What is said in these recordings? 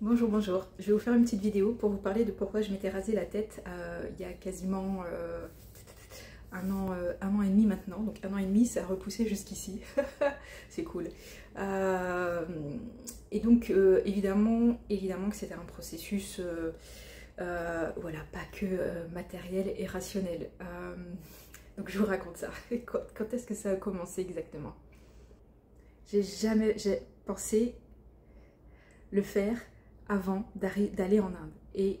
Bonjour, bonjour. Je vais vous faire une petite vidéo pour vous parler de pourquoi je m'étais rasé la tête il y a quasiment un an et demi maintenant. Donc un an et demi, ça a repoussé jusqu'ici. C'est cool. Et donc évidemment que c'était un processus, voilà, pas que matériel et rationnel. Donc je vous raconte ça. Quand est-ce que ça a commencé exactement? J'ai pensé le faire avant d'aller en Inde. Et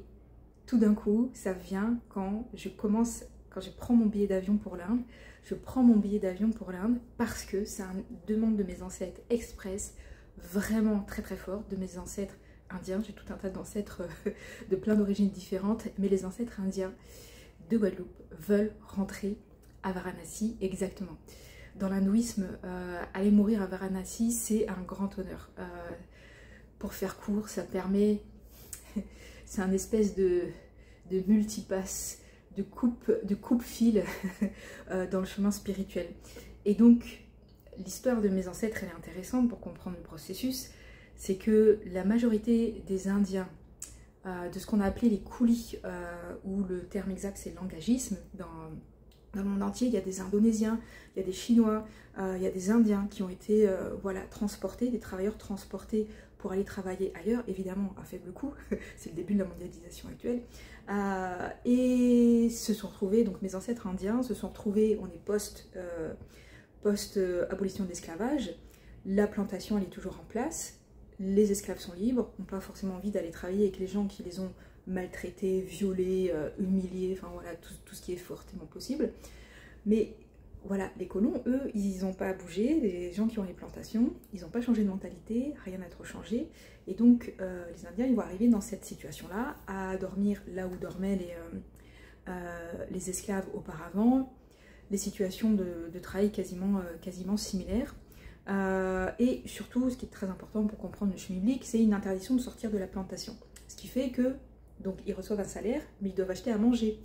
tout d'un coup, ça vient quand je prends mon billet d'avion pour l'Inde. Je prends mon billet d'avion pour l'Inde parce que c'est une demande de mes ancêtres express, vraiment très très fort, de mes ancêtres indiens. J'ai tout un tas d'ancêtres de plein d'origines différentes, mais les ancêtres indiens de Guadeloupe veulent rentrer à Varanasi exactement. Dans l'hindouisme, aller mourir à Varanasi, c'est un grand honneur. Pour faire court, ça permet, c'est un espèce de multipasse, de coupe-fil dans le chemin spirituel. Et donc, l'histoire de mes ancêtres, elle est intéressante pour comprendre le processus. C'est que la majorité des Indiens, de ce qu'on a appelé les coulis, ou le terme exact c'est langagisme, dans le monde entier, il y a des Indonésiens, il y a des Chinois, il y a des Indiens qui ont été voilà, transportés, des travailleurs transportés pour aller travailler ailleurs, évidemment à faible coût, c'est le début de la mondialisation actuelle, et se sont retrouvés, donc mes ancêtres indiens se sont retrouvés, on est post-abolition de l'esclavage, la plantation elle est toujours en place, les esclaves sont libres, n'ont pas forcément envie d'aller travailler avec les gens qui les ont maltraités, violés, humiliés, enfin voilà, tout ce qui est fortement possible. Mais voilà, les colons, eux, ils n'ont pas bougé, les gens qui ont les plantations, ils n'ont pas changé de mentalité, rien n'a trop changé. Et donc, les Indiens, ils vont arriver dans cette situation-là, à dormir là où dormaient les esclaves auparavant, les situations de travail quasiment similaires. Et surtout, ce qui est très important pour comprendre le chemin biblique, c'est une interdiction de sortir de la plantation. Ce qui fait que, donc, ils reçoivent un salaire, mais ils doivent acheter à manger.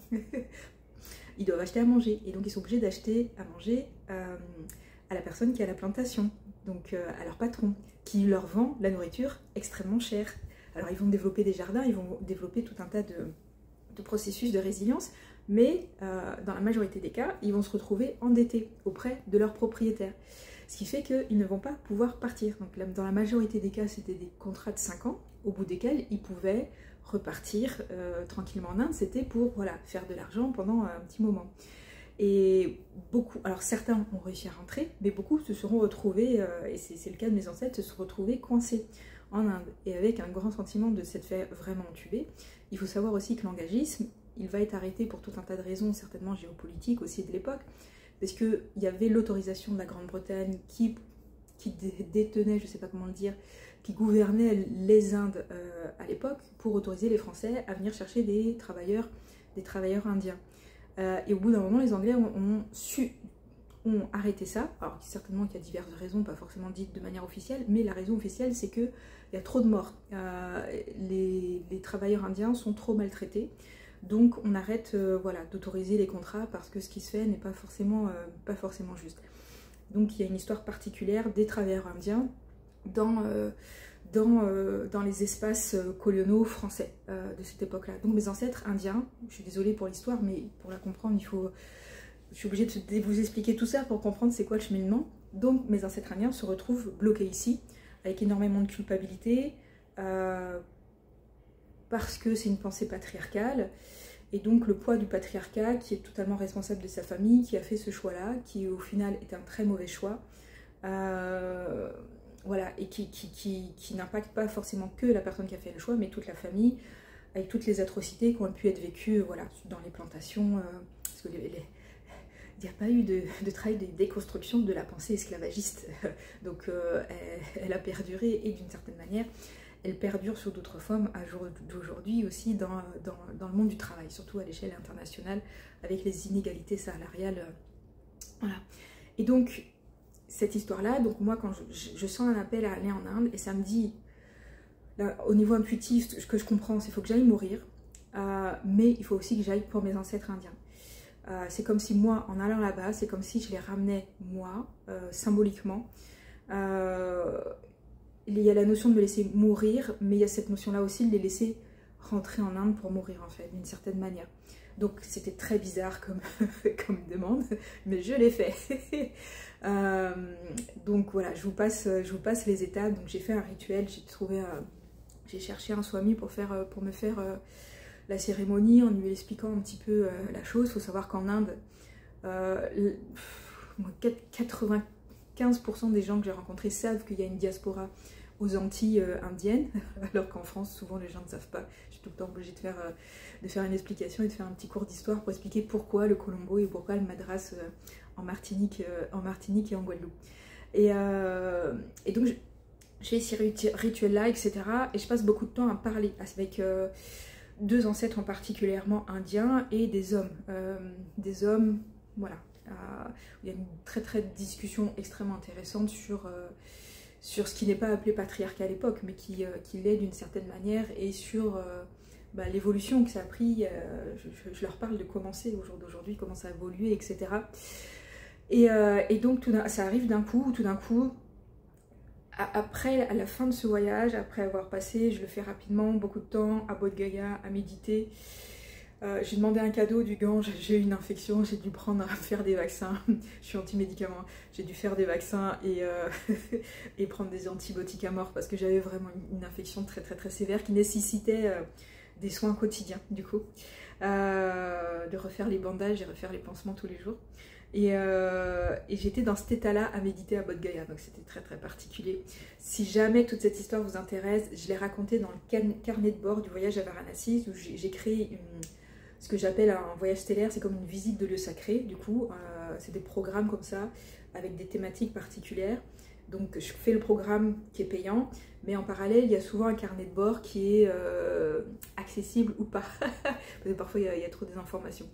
Ils doivent acheter à manger, et donc ils sont obligés d'acheter à manger à la personne qui a la plantation, donc à leur patron, qui leur vend la nourriture extrêmement chère. Alors ils vont développer des jardins, ils vont développer tout un tas de processus de résilience, mais dans la majorité des cas, ils vont se retrouver endettés auprès de leurs propriétaires. Ce qui fait qu'ils ne vont pas pouvoir partir. Donc dans la majorité des cas, c'était des contrats de 5 ans, au bout desquels ils pouvaient repartir tranquillement en Inde. C'était pour voilà, faire de l'argent pendant un petit moment. Et beaucoup, alors certains ont réussi à rentrer, mais beaucoup se seront retrouvés, et c'est le cas de mes ancêtres, se sont retrouvés coincés en Inde, et avec un grand sentiment de s'être fait vraiment tuer. Il faut savoir aussi que l'engagisme, il va être arrêté pour tout un tas de raisons, certainement géopolitiques aussi de l'époque, parce qu'il y avait l'autorisation de la Grande-Bretagne qui détenait, je ne sais pas comment le dire, qui gouvernait les Indes à l'époque pour autoriser les Français à venir chercher des travailleurs indiens. Et au bout d'un moment, les Anglais ont arrêté ça. Alors certainement qu'il y a diverses raisons, pas forcément dites de manière officielle, mais la raison officielle c'est qu'il y a trop de morts. Les travailleurs indiens sont trop maltraités. Donc on arrête voilà, d'autoriser les contrats parce que ce qui se fait n'est pas forcément juste. Donc il y a une histoire particulière des travailleurs indiens dans les espaces coloniaux français de cette époque-là. Donc mes ancêtres indiens, je suis désolée pour l'histoire, mais pour la comprendre, je suis obligée de vous expliquer tout ça pour comprendre c'est quoi le cheminement. Donc mes ancêtres indiens se retrouvent bloqués ici, avec énormément de culpabilité, parce que c'est une pensée patriarcale, et donc le poids du patriarcat qui est totalement responsable de sa famille, qui a fait ce choix-là, qui au final est un très mauvais choix, voilà, et qui n'impacte pas forcément que la personne qui a fait le choix, mais toute la famille, avec toutes les atrocités qui ont pu être vécues voilà, dans les plantations, parce que il n'y a pas eu de travail de déconstruction de la pensée esclavagiste, donc elle a perduré, et d'une certaine manière, elle perdure sous d'autres formes à jour d'aujourd'hui aussi dans le monde du travail, surtout à l'échelle internationale, avec les inégalités salariales. Voilà. Et donc, cette histoire-là, donc moi, quand je sens un appel à aller en Inde, et ça me dit, là, au niveau intuitif, ce que je comprends, c'est qu'il faut que j'aille mourir, mais il faut aussi que j'aille pour mes ancêtres indiens. C'est comme si moi, en allant là-bas, c'est comme si je les ramenais, moi, symboliquement, il y a la notion de me laisser mourir, mais il y a cette notion-là aussi de les laisser rentrer en Inde pour mourir en fait, d'une certaine manière. Donc c'était très bizarre comme, comme demande, mais je l'ai fait. Donc voilà, je vous passe les étapes. Donc j'ai fait un rituel, j'ai cherché un swami pour me faire la cérémonie en lui expliquant un petit peu la chose. Il faut savoir qu'en Inde, 95% des gens que j'ai rencontrés savent qu'il y a une diaspora aux Antilles indiennes, alors qu'en France, souvent les gens ne savent pas. Je suis tout le temps obligée de faire une explication et de faire un petit cours d'histoire pour expliquer pourquoi le Colombo et pourquoi le Madras en Martinique et en Guadeloupe. Et donc, je fais ces rituels-là, etc. Et je passe beaucoup de temps à parler avec deux ancêtres en particulièrement indiens et des hommes. Voilà. Il y a une très discussion extrêmement intéressante sur ce qui n'est pas appelé patriarcat à l'époque, mais qui l'est d'une certaine manière, et sur l'évolution que ça a pris. Je leur parle de comment c'est au jour d'aujourd'hui, comment ça a évolué, etc. Et donc ça arrive d'un coup, tout d'un coup, après, à la fin de ce voyage, après avoir passé, je le fais rapidement, beaucoup de temps à Bodh Gaya, à méditer. J'ai demandé un cadeau du Gange, j'ai eu une infection, j'ai dû faire des vaccins, je suis anti-médicaments, j'ai dû faire des vaccins et prendre des antibiotiques à mort parce que j'avais vraiment une infection très sévère qui nécessitait des soins quotidiens du coup, de refaire les bandages et refaire les pansements tous les jours. Et j'étais dans cet état-là à méditer à Bodh Gaya, donc c'était très particulier. Si jamais toute cette histoire vous intéresse, je l'ai raconté dans le carnet de bord du voyage à Varanasi, où j'ai créé ce que j'appelle un voyage stellaire. C'est comme une visite de lieu sacré, du coup, c'est des programmes comme ça, avec des thématiques particulières. Donc je fais le programme qui est payant, mais en parallèle, il y a souvent un carnet de bord qui est accessible ou pas, parce que parfois il y a trop d'informations.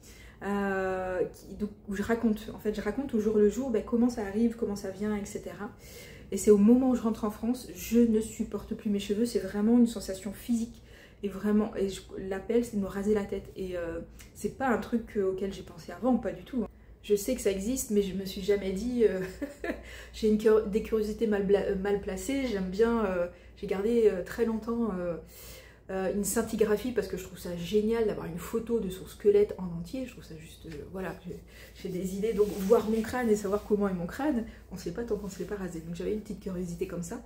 Où je raconte au jour le jour comment ça arrive, comment ça vient, etc. Et c'est au moment où je rentre en France, je ne supporte plus mes cheveux, c'est vraiment une sensation physique. Et vraiment, l'appel, c'est de me raser la tête. Et c'est pas un truc auquel j'ai pensé avant, pas du tout. Je sais que ça existe, mais je me suis jamais dit... j'ai des curiosités mal placées, j'aime bien... j'ai gardé très longtemps une scintigraphie parce que je trouve ça génial d'avoir une photo de son squelette en entier. Je trouve ça juste... voilà, j'ai des idées. Donc voir mon crâne et savoir comment est mon crâne, on ne sait pas tant qu'on ne se fait pas raser. Donc j'avais une petite curiosité comme ça.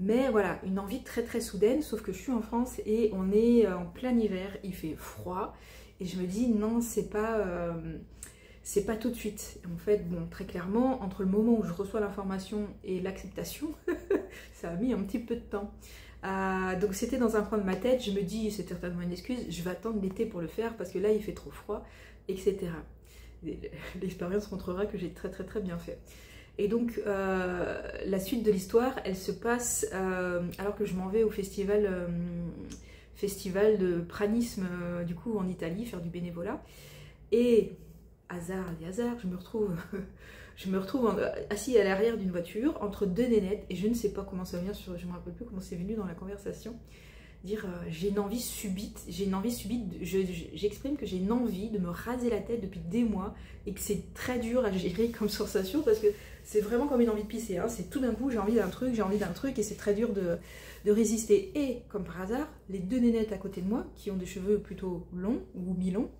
Mais voilà, une envie très soudaine, sauf que je suis en France et on est en plein hiver, il fait froid. Et je me dis, non, c'est pas tout de suite. En fait, bon, très clairement, entre le moment où je reçois l'information et l'acceptation, ça a mis un petit peu de temps. Donc c'était dans un coin de ma tête, je me dis, c'est certainement une excuse, je vais attendre l'été pour le faire parce que là, il fait trop froid, etc. L'expérience montrera que j'ai très bien fait. Et donc, la suite de l'histoire, elle se passe alors que je m'en vais au festival de pranisme, du coup, en Italie, faire du bénévolat. Et, les hasards, je me retrouve assis à l'arrière d'une voiture, entre deux nénettes, et je ne sais pas comment ça vient, je ne me rappelle plus comment c'est venu dans la conversation, dire j'ai une envie subite, j'exprime que j'ai une envie de me raser la tête depuis des mois, et que c'est très dur à gérer comme sensation, parce que c'est vraiment comme une envie de pisser, hein. C'est tout d'un coup j'ai envie d'un truc, et c'est très dur de résister. Et comme par hasard, les deux nénettes à côté de moi, qui ont des cheveux plutôt longs ou mi-longs,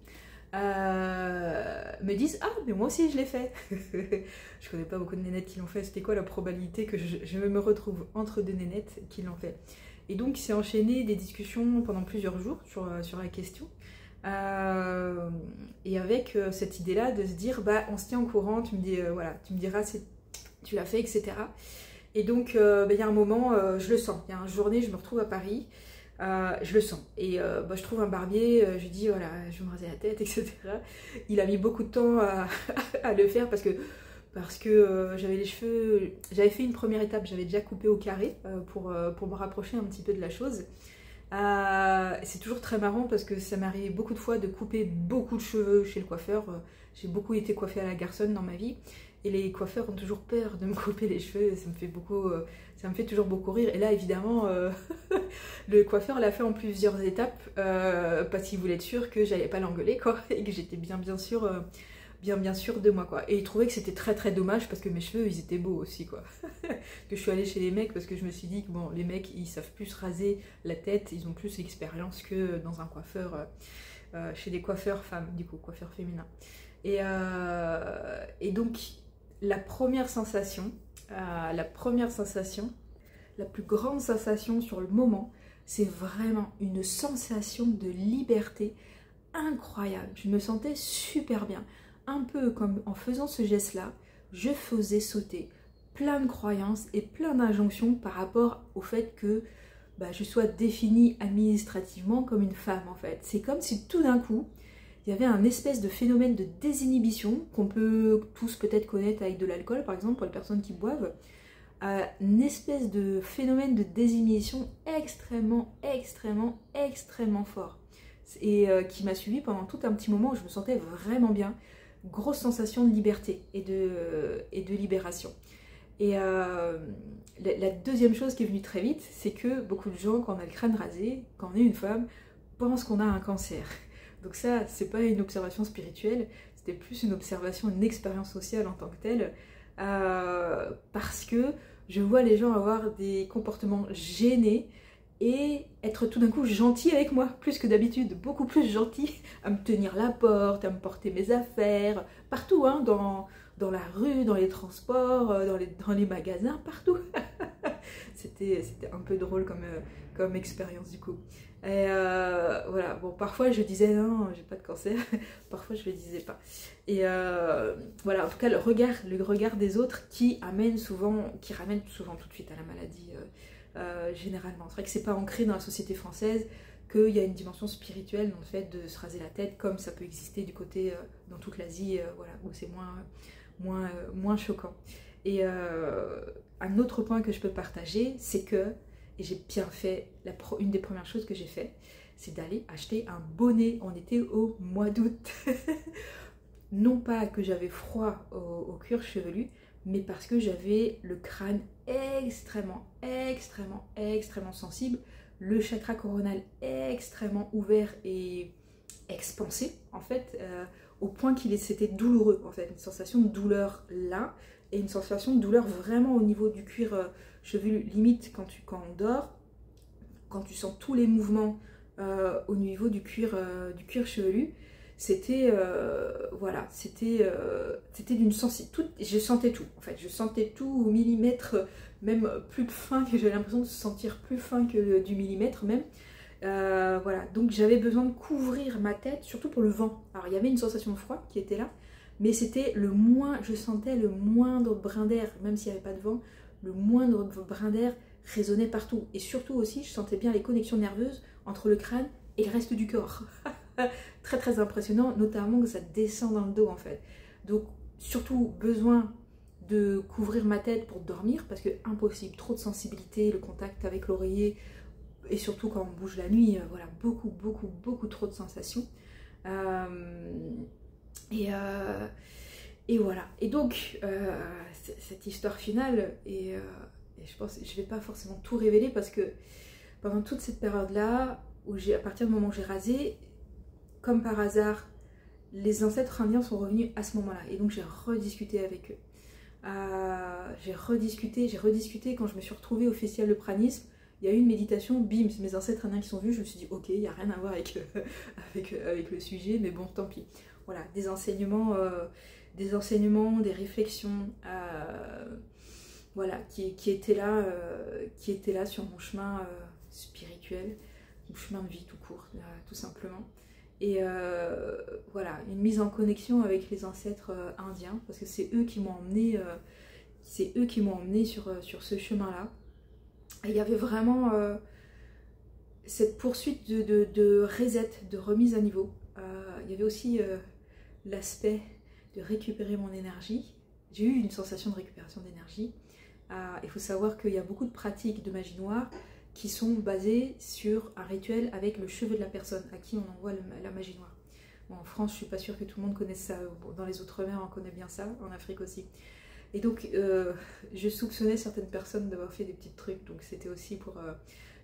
me disent ah mais moi aussi je l'ai fait. Je connais pas beaucoup de nénettes qui l'ont fait. C'était quoi la probabilité que je me retrouve entre deux nénettes qui l'ont fait? Et donc il s'est enchaîné des discussions pendant plusieurs jours sur la question, et avec cette idée là de se dire bah on se tient au courant, tu me dis voilà, tu me diras si tu l'as fait, etc. Et donc il y a un moment, je le sens, il y a une journée je me retrouve à Paris. Je le sens et je trouve un barbier, je lui dis voilà je vais me raser la tête, etc. Il a mis beaucoup de temps à le faire parce que j'avais les cheveux, j'avais fait une première étape, j'avais déjà coupé au carré pour me rapprocher un petit peu de la chose. C'est toujours très marrant parce que ça m'est arrivé beaucoup de fois de couper beaucoup de cheveux chez le coiffeur. J'ai beaucoup été coiffée à la garçonne dans ma vie et les coiffeurs ont toujours peur de me couper les cheveux, ça me fait toujours beaucoup rire. Et là évidemment le coiffeur l'a fait en plusieurs étapes parce qu'il voulait être sûr que j'allais pas l'engueuler quoi, et que j'étais bien sûr bien sûr de moi, quoi. Et ils trouvaient que c'était très très dommage parce que mes cheveux, ils étaient beaux aussi, quoi. Que je suis allée chez les mecs parce que je me suis dit que bon, les mecs, ils savent plus raser la tête, ils ont plus l'expérience que dans un coiffeur, chez des coiffeurs femmes, du coup, coiffeurs féminins. Et donc, la première sensation, la plus grande sensation sur le moment, c'est vraiment une sensation de liberté incroyable. Je me sentais super bien. Un peu comme en faisant ce geste-là, je faisais sauter plein de croyances et plein d'injonctions par rapport au fait que je sois définie administrativement comme une femme en fait. C'est comme si tout d'un coup, il y avait un espèce de phénomène de désinhibition qu'on peut tous peut-être connaître avec de l'alcool par exemple pour les personnes qui boivent. Une espèce de phénomène de désinhibition extrêmement fort et qui m'a suivi pendant tout un petit moment où je me sentais vraiment bien. Grosse sensation de liberté et de libération. Et la deuxième chose qui est venue très vite, c'est que beaucoup de gens, quand on a le crâne rasé, quand on est une femme, pensent qu'on a un cancer. Donc ça, c'est pas une observation spirituelle, c'était plus une observation, une expérience sociale en tant que telle, parce que je vois les gens avoir des comportements gênés et être tout d'un coup gentil avec moi, plus que d'habitude, beaucoup plus gentil, à me tenir la porte, à me porter mes affaires, partout, hein, dans la rue, dans les transports, dans les magasins, partout. C'était un peu drôle comme expérience du coup. Et voilà, bon, parfois je disais non, j'ai pas de cancer, parfois je le disais pas. Et voilà, en tout cas, le regard des autres qui ramène souvent tout de suite à la maladie. Généralement. C'est vrai que c'est pas ancré dans la société française qu'il y a une dimension spirituelle dans le fait de se raser la tête, comme ça peut exister du côté dans toute l'Asie, voilà, où c'est moins choquant. Et un autre point que je peux partager, c'est que, et j'ai bien fait, une des premières choses que j'ai fait, c'est d'aller acheter un bonnet. On était au mois d'août. Non pas que j'avais froid au cuir chevelu, mais parce que j'avais le crâne extrêmement sensible, le chakra coronal extrêmement ouvert et expansé en fait, au point c'était douloureux en fait, une sensation de douleur là et une sensation de douleur vraiment au niveau du cuir chevelu, limite quand on dort, quand tu sens tous les mouvements au niveau du cuir chevelu. C'était voilà, c'était d'une sensibilité, je sentais tout en fait, je sentais tout au millimètre, même plus fin, que j'avais l'impression de se sentir plus fin que du millimètre même. Voilà, donc j'avais besoin de couvrir ma tête, surtout pour le vent. Alors il y avait une sensation de froid qui était là, mais c'était je sentais le moindre brin d'air, même s'il n'y avait pas de vent, le moindre brin d'air résonnait partout. Et surtout aussi, je sentais bien les connexions nerveuses entre le crâne et le reste du corps. Très impressionnant, notamment que ça descend dans le dos en fait. Donc surtout besoin de couvrir ma tête pour dormir parce que impossible, trop de sensibilité, le contact avec l'oreiller et surtout quand on bouge la nuit, voilà, beaucoup trop de sensations. Et voilà. Et donc cette histoire finale, et je pense, je vais pas forcément tout révéler parce que pendant toute cette période là, à partir du moment où j'ai rasé, comme par hasard, les ancêtres indiens sont revenus à ce moment-là. Et donc j'ai rediscuté avec eux. J'ai rediscuté quand je me suis retrouvée au festival de pranisme. Il y a eu une méditation, bim, c'est mes ancêtres indiens qui sont venus. Je me suis dit, ok, il n'y a rien à voir avec le sujet, mais bon, tant pis. Voilà, des enseignements, des réflexions, voilà, qui étaient là sur mon chemin spirituel, mon chemin de vie tout court, tout simplement. Et voilà, une mise en connexion avec les ancêtres indiens, parce que c'est eux qui m'ont emmené, sur ce chemin-là. Et il y avait vraiment cette poursuite de reset, de remise à niveau. Il y avait aussi l'aspect de récupérer mon énergie. J'ai eu une sensation de récupération d'énergie. Il faut savoir qu'il y a beaucoup de pratiques de magie noire qui sont basées sur un rituel avec le cheveu de la personne à qui on envoie la magie noire. Bon, en France, je suis pas sûre que tout le monde connaisse ça. Dans les Outre-mer, on connaît bien ça, en Afrique aussi. Et donc, je soupçonnais certaines personnes d'avoir fait des petits trucs, donc c'était aussi pour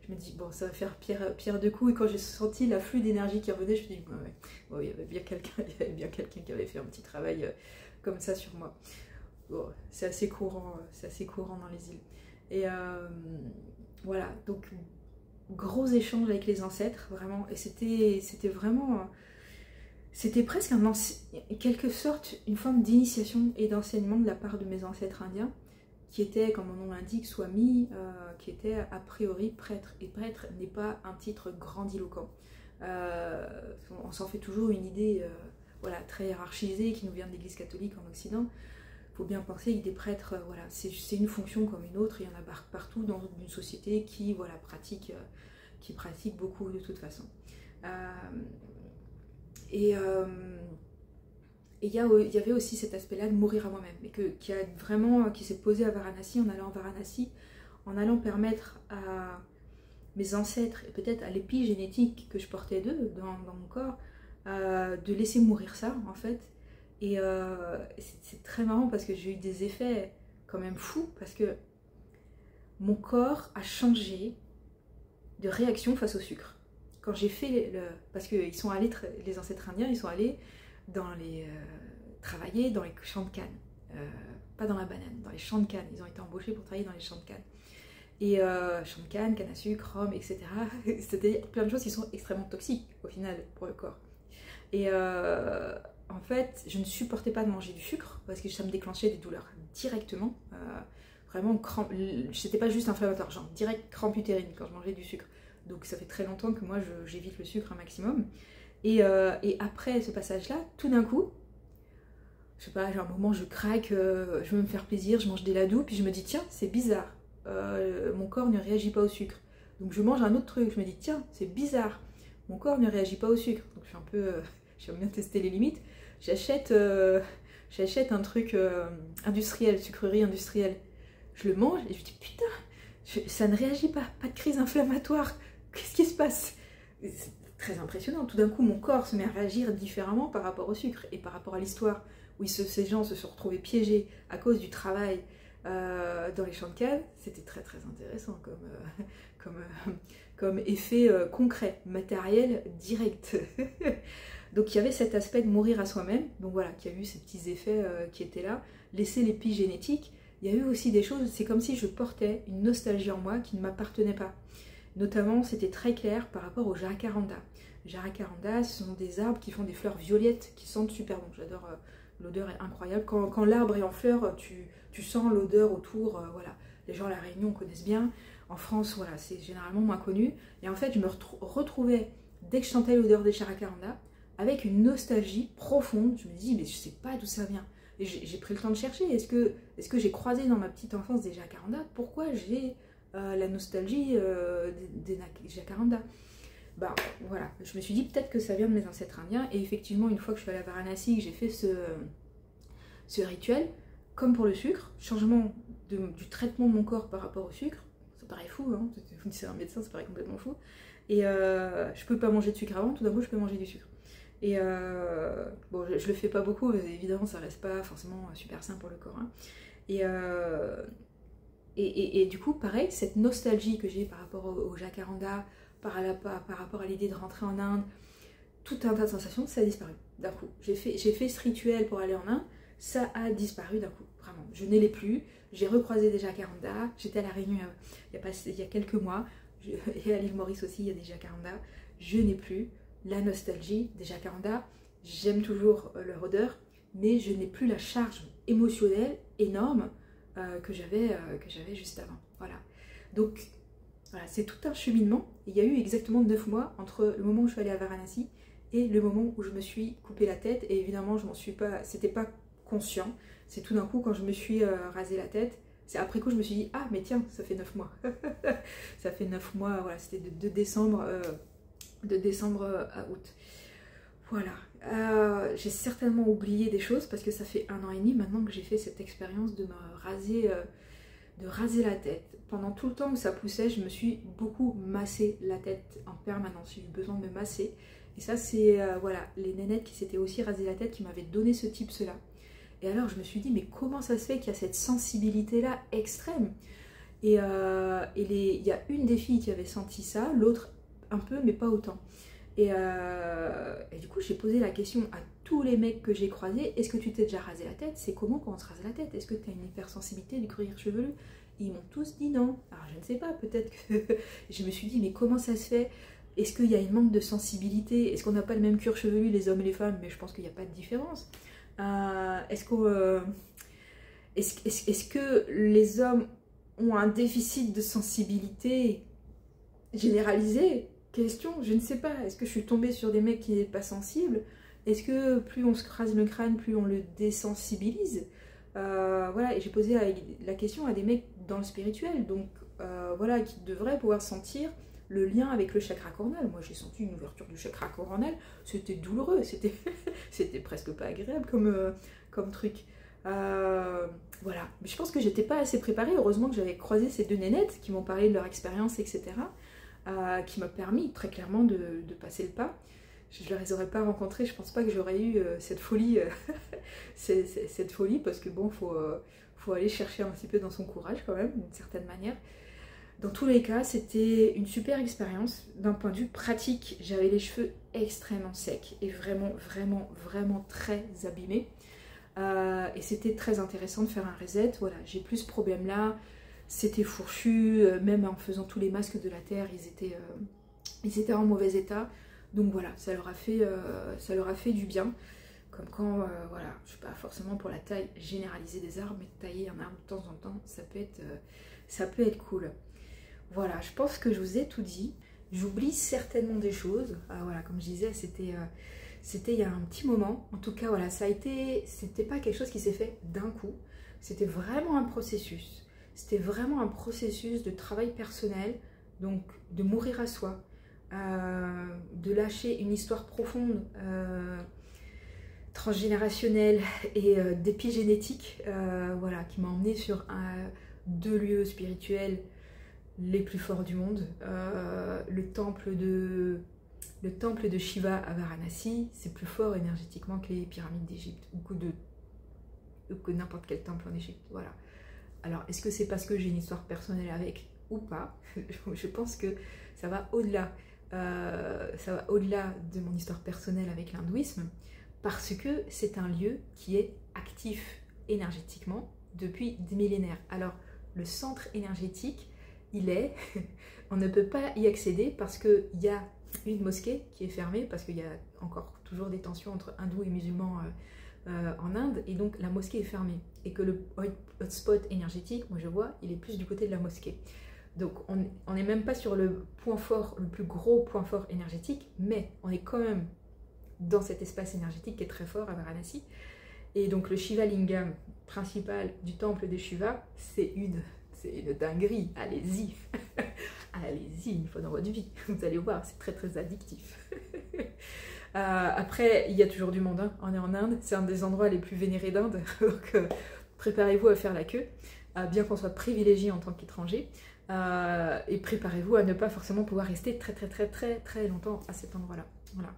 je me dis, bon, ça va faire pierre deux coups. Et quand j'ai senti l'afflux d'énergie qui revenait, je me dis, ouais, bon, il y avait bien quelqu'un qui avait fait un petit travail comme ça sur moi. Bon, c'est assez courant dans les îles. Et voilà, donc gros échange avec les ancêtres, vraiment. Et c'était vraiment... C'était presque en quelque sorte une forme d'initiation et d'enseignement de la part de mes ancêtres indiens, qui étaient, comme mon nom l'indique, swami, qui étaient a priori prêtres. Et prêtre n'est pas un titre grandiloquent. On s'en fait toujours une idée voilà, très hiérarchisée qui nous vient de l'Église catholique en Occident. Il faut bien penser que des prêtres, voilà, c'est une fonction comme une autre, il y en a partout dans une société qui voilà, pratique beaucoup de toute façon. Et il y avait aussi cet aspect-là de mourir à moi-même, et qui s'est posé à Varanasi, en allant à Varanasi, en allant permettre à mes ancêtres, et peut-être à l'épigénétique que je portais d'eux dans mon corps, de laisser mourir ça, en fait. Et c'est très marrant parce que j'ai eu des effets quand même fous, parce que mon corps a changé de réaction face au sucre. Quand j'ai fait parce que ils sont allés, les ancêtres indiens, ils sont allés travailler dans les champs de canne, pas dans la banane, dans les champs de canne. Ils ont été embauchés pour travailler dans les champs de canne. Et champs de canne, canne à sucre, rhum, etc. C'est-à-dire plein de choses qui sont extrêmement toxiques au final pour le corps. Et en fait, je ne supportais pas de manger du sucre parce que ça me déclenchait des douleurs directement. Vraiment, c'était pas juste inflammatoire, genre direct crampe utérine quand je mangeais du sucre. Donc ça fait très longtemps que moi j'évite le sucre un maximum. Et après ce passage-là, tout d'un coup, je sais pas, genre un moment je craque, je veux me faire plaisir, je mange des ladous, puis je me dis tiens, c'est bizarre, mon corps ne réagit pas au sucre. Donc je mange un autre truc, je me dis tiens, c'est bizarre, mon corps ne réagit pas au sucre. Donc je suis un peu, j'aime bien tester les limites. J'achète un truc industriel, sucrerie industrielle. Je le mange et je me dis putain, ça ne réagit pas de crise inflammatoire. Qu'est-ce qui se passe? C'est très impressionnant. Tout d'un coup, mon corps se met à réagir différemment par rapport au sucre et par rapport à l'histoire où ces gens se sont retrouvés piégés à cause du travail dans les champs de canne. C'était très très intéressant comme effet concret, matériel, direct. Donc il y avait cet aspect de mourir à soi-même, donc voilà, qui a eu ces petits effets qui étaient là. Laisser l'épigénétique, il y a eu aussi des choses, c'est comme si je portais une nostalgie en moi qui ne m'appartenait pas. Notamment, c'était très clair par rapport au jacaranda. Jacaranda, ce sont des arbres qui font des fleurs violettes qui sentent super bon. J'adore, l'odeur est incroyable. Quand l'arbre est en fleurs, tu sens l'odeur autour. Voilà. Les gens à La Réunion connaissent bien. En France, voilà, c'est généralement moins connu. Et en fait, je me retrouvais, dès que je sentais l'odeur des jacaranda, avec une nostalgie profonde. Je me dis, mais je sais pas d'où ça vient. Et j'ai pris le temps de chercher. Est-ce que j'ai croisé dans ma petite enfance des jacarandas? Pourquoi j'ai la nostalgie des jacarandas? Bah voilà, je me suis dit peut-être que ça vient de mes ancêtres indiens. Et effectivement, une fois que je suis allée à Varanasi, que j'ai fait ce rituel, comme pour le sucre, changement du traitement de mon corps par rapport au sucre. Ça paraît fou, hein, c'est un médecin, ça paraît complètement fou. Et je ne peux pas manger de sucre avant, tout d'un coup je peux manger du sucre. Et bon, je le fais pas beaucoup, mais évidemment ça reste pas forcément super sain pour le corps. Hein. Et du coup, pareil, cette nostalgie que j'ai par rapport au jacaranda, par rapport à l'idée de rentrer en Inde, tout un tas de sensations, ça a disparu d'un coup. J'ai fait ce rituel pour aller en Inde, ça a disparu d'un coup, vraiment. Je ne l'ai plus, j'ai recroisé des jacarandas, j'étais à La Réunion il y a quelques mois, et à l'île Maurice aussi il y a des jacarandas, je n'ai plus la nostalgie des jacarandas, j'aime toujours leur odeur, mais je n'ai plus la charge émotionnelle énorme que j'avais juste avant. Voilà. Donc, voilà, c'est tout un cheminement. Il y a eu exactement 9 mois entre le moment où je suis allée à Varanasi et le moment où je me suis coupé la tête. Et évidemment, je m'en suis pas, c'était pas conscient. C'est tout d'un coup quand je me suis rasé la tête. C'est après coup je me suis dit ah mais tiens, ça fait 9 mois. Ça fait 9 mois. Voilà, c'était de décembre à août. Voilà. J'ai certainement oublié des choses parce que ça fait 1 an et demi maintenant que j'ai fait cette expérience de me raser la tête. Pendant tout le temps où ça poussait, je me suis beaucoup massé la tête en permanence. J'ai eu besoin de me masser. Et ça, c'est voilà, les nénettes qui s'étaient aussi rasé la tête qui m'avaient donné ce tips-là. Et alors, je me suis dit, mais comment ça se fait qu'il y a cette sensibilité-là extrême? il y a une des filles qui avait senti ça, l'autre un peu, mais pas autant. Et du coup, j'ai posé la question à tous les mecs que j'ai croisés, est-ce que tu t'es déjà rasé la tête? C'est comment quand on se rase la tête? Est-ce que tu as une hypersensibilité du cuir chevelu? Ils m'ont tous dit non. Alors je ne sais pas, peut-être que je me suis dit, mais comment ça se fait? Est-ce qu'il y a une manque de sensibilité? Est-ce qu'on n'a pas le même cuir chevelu, les hommes et les femmes? Mais je pense qu'il n'y a pas de différence. Est-ce que les hommes ont un déficit de sensibilité généralisé? Question, je ne sais pas. Est-ce que je suis tombée sur des mecs qui n'est pas sensibles? Est-ce que plus on se crase le crâne, plus on le désensibilise? Voilà, et j'ai posé la question à des mecs dans le spirituel, donc voilà, qui devraient pouvoir sentir le lien avec le chakra coronal. Moi, j'ai senti une ouverture du chakra coronal, c'était douloureux, c'était presque pas agréable comme truc. Voilà, mais je pense que j'étais pas assez préparée. Heureusement que j'avais croisé ces deux nénettes qui m'ont parlé de leur expérience, etc. Qui m'a permis très clairement de passer le pas. Je ne les aurais pas rencontrés, je pense pas que j'aurais eu cette folie, cette folie, parce que bon, faut aller chercher un petit peu dans son courage quand même, d'une certaine manière. Dans tous les cas, c'était une super expérience. D'un point de vue pratique, j'avais les cheveux extrêmement secs et vraiment, vraiment, vraiment très abîmés. Et c'était très intéressant de faire un reset. Voilà, j'ai plus ce problème-là. C'était fourchu, même en faisant tous les masques de la Terre, ils étaient en mauvais état. Donc voilà, ça leur a fait du bien. Comme quand, voilà, je suis pas forcément pour la taille généralisée des arbres, mais tailler un arbre de temps en temps, ça peut être cool. Voilà, je pense que je vous ai tout dit. J'oublie certainement des choses. Voilà, comme je disais, c'était il y a un petit moment. En tout cas, voilà, c'était pas quelque chose qui s'est fait d'un coup. C'était vraiment un processus. C'était vraiment un processus de travail personnel, donc de mourir à soi, de lâcher une histoire profonde, transgénérationnelle et d'épigénétique, voilà, qui m'a emmenée sur deux lieux spirituels les plus forts du monde. Le temple de Shiva à Varanasi, c'est plus fort énergétiquement que les pyramides d'Égypte, ou que n'importe quel temple en Égypte, voilà. Alors, est-ce que c'est parce que j'ai une histoire personnelle avec ou pas? Je pense que ça va au-delà. Ça va au-delà de mon histoire personnelle avec l'hindouisme, parce que c'est un lieu qui est actif énergétiquement depuis des millénaires. Alors, le centre énergétique, on ne peut pas y accéder parce qu'il y a une mosquée qui est fermée, parce qu'il y a encore toujours des tensions entre hindous et musulmans en Inde, et donc la mosquée est fermée, et que le hotspot énergétique, moi je vois, il est plus du côté de la mosquée. Donc on n'est même pas sur le point fort, le plus gros point fort énergétique, mais on est quand même dans cet espace énergétique qui est très fort à Varanasi. Et donc le Shiva Lingam principal du temple de Shiva, c'est une dinguerie, allez-y. Allez-y, une fois dans votre vie, vous allez voir, c'est très très addictif. Après, il y a toujours du monde, hein. On est en Inde, c'est un des endroits les plus vénérés d'Inde, donc préparez-vous à faire la queue, bien qu'on soit privilégié en tant qu'étranger, et préparez-vous à ne pas forcément pouvoir rester très très très très très longtemps à cet endroit-là. Voilà.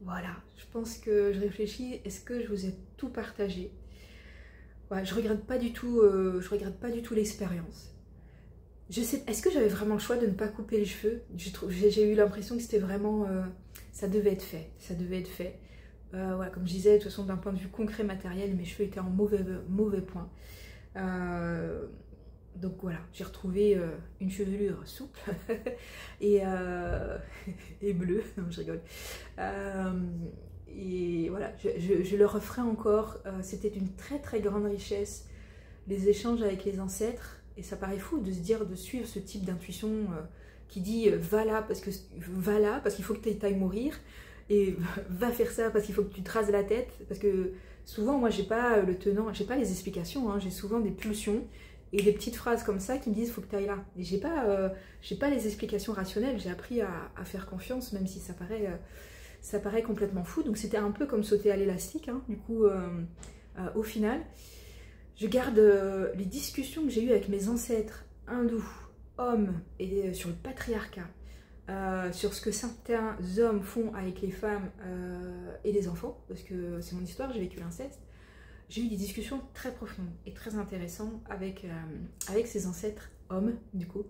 Voilà, je pense que je réfléchis, est-ce que je vous ai tout partagé? Ouais, je regrette pas du tout l'expérience. Je sais, est-ce que j'avais vraiment le choix de ne pas couper les cheveux? J'ai eu l'impression que c'était vraiment, ça devait être fait, voilà, comme je disais, de toute façon, d'un point de vue concret matériel, mes cheveux étaient en mauvais point. Donc voilà, j'ai retrouvé une chevelure souple et bleue, non, je rigole. Et voilà, je le referai encore. C'était une très très grande richesse, les échanges avec les ancêtres. Et ça paraît fou de se dire, de suivre ce type d'intuition qui dit va là parce qu'il faut que tu ailles mourir, et va faire ça parce qu'il faut que tu te rases la tête. Parce que souvent, moi, j'ai pas le tenant, j'ai pas les explications, hein, j'ai souvent des pulsions et des petites phrases comme ça qui me disent faut que tu ailles là. Et j'ai pas les explications rationnelles, j'ai appris à faire confiance, même si ça paraît complètement fou. Donc c'était un peu comme sauter à l'élastique, hein, du coup, au final. Je garde les discussions que j'ai eues avec mes ancêtres hindous, hommes, et sur le patriarcat, sur ce que certains hommes font avec les femmes et les enfants, parce que c'est mon histoire, j'ai vécu l'inceste. j'ai eu des discussions très profondes et très intéressantes avec ses ancêtres hommes, du coup.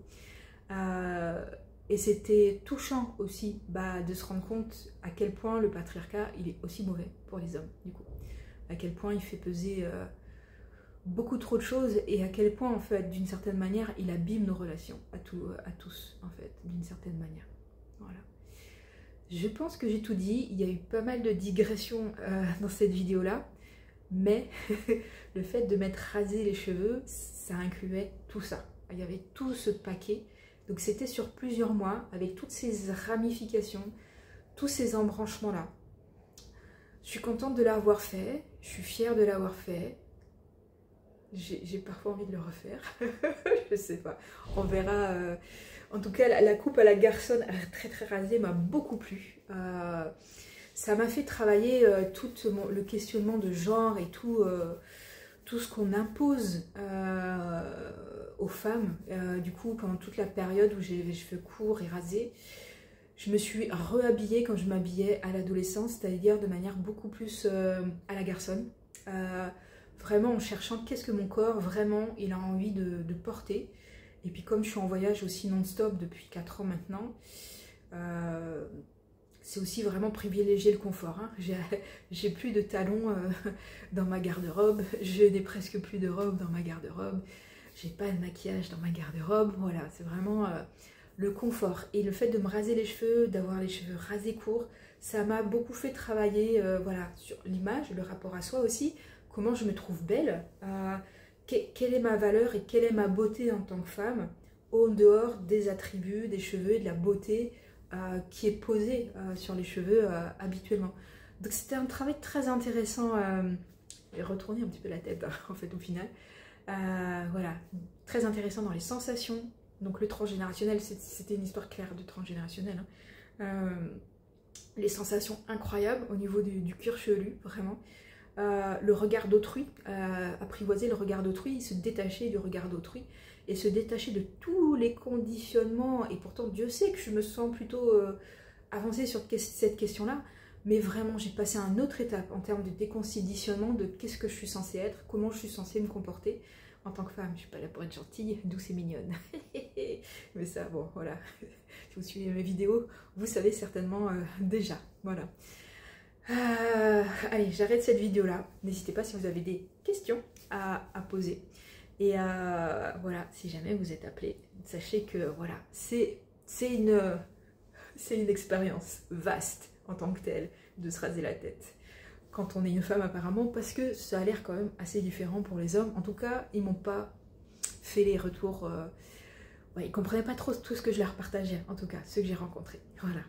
Et c'était touchant aussi de se rendre compte à quel point le patriarcat, il est aussi mauvais pour les hommes, du coup. À quel point il fait peser beaucoup trop de choses et à quel point, en fait, d'une certaine manière, il abîme nos relations à tous, en fait, d'une certaine manière. Voilà. Je pense que j'ai tout dit. Il y a eu pas mal de digressions dans cette vidéo-là, mais le fait de m'être rasé les cheveux, ça incluait tout ça. Il y avait tout ce paquet. Donc c'était sur plusieurs mois, avec toutes ces ramifications, tous ces embranchements-là. Je suis contente de l'avoir fait, je suis fière de l'avoir fait. J'ai parfois envie de le refaire, je sais pas, on verra. En tout cas, la coupe à la garçonne très très rasée m'a beaucoup plu. Ça m'a fait travailler tout le questionnement de genre et tout ce qu'on impose aux femmes. Du coup, pendant toute la période où j'ai les cheveux courts et rasés, je me suis réhabillée quand je m'habillais à l'adolescence, c'est-à-dire de manière beaucoup plus à la garçonne. Vraiment en cherchant qu'est-ce que mon corps, vraiment, il a envie de porter. Et puis comme je suis en voyage aussi non-stop depuis 4 ans maintenant, c'est aussi vraiment privilégier le confort. Hein. J'ai plus de talons dans ma garde-robe, je n'ai presque plus de robe dans ma garde-robe, j'ai pas de maquillage dans ma garde-robe, voilà, c'est vraiment le confort. Et le fait de me raser les cheveux, d'avoir les cheveux rasés courts, ça m'a beaucoup fait travailler voilà, sur l'image, le rapport à soi aussi, comment je me trouve belle, quelle est ma valeur et quelle est ma beauté en tant que femme, au dehors des attributs, des cheveux et de la beauté qui est posée sur les cheveux habituellement. Donc c'était un travail très intéressant, et retourner un petit peu la tête en fait au final. Voilà, très intéressant dans les sensations. Donc le transgénérationnel, c'était une histoire claire de transgénérationnel. Hein. Les sensations incroyables au niveau du cuir chevelu, vraiment. Le regard d'autrui, apprivoiser le regard d'autrui, se détacher du regard d'autrui et se détacher de tous les conditionnements. Et pourtant, Dieu sait que je me sens plutôt avancée sur cette question-là, mais vraiment, j'ai passé à une autre étape en termes de déconditionnement de qu'est-ce que je suis censée être, comment je suis censée me comporter en tant que femme. Je ne suis pas là pour être gentille, douce et mignonne. Mais ça, bon, voilà. Si vous suivez mes vidéos, vous savez certainement déjà. Voilà. Allez, j'arrête cette vidéo là. N'hésitez pas si vous avez des questions à poser. Et voilà, si jamais vous êtes appelé, sachez que voilà, c'est une expérience vaste en tant que telle de se raser la tête. Quand on est une femme apparemment, parce que ça a l'air quand même assez différent pour les hommes. En tout cas, ils m'ont pas fait les retours. Ouais, ils comprenaient pas trop tout ce que je leur partageais, en tout cas, ceux que j'ai rencontrés. Voilà.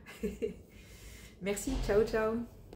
Merci, ciao ciao.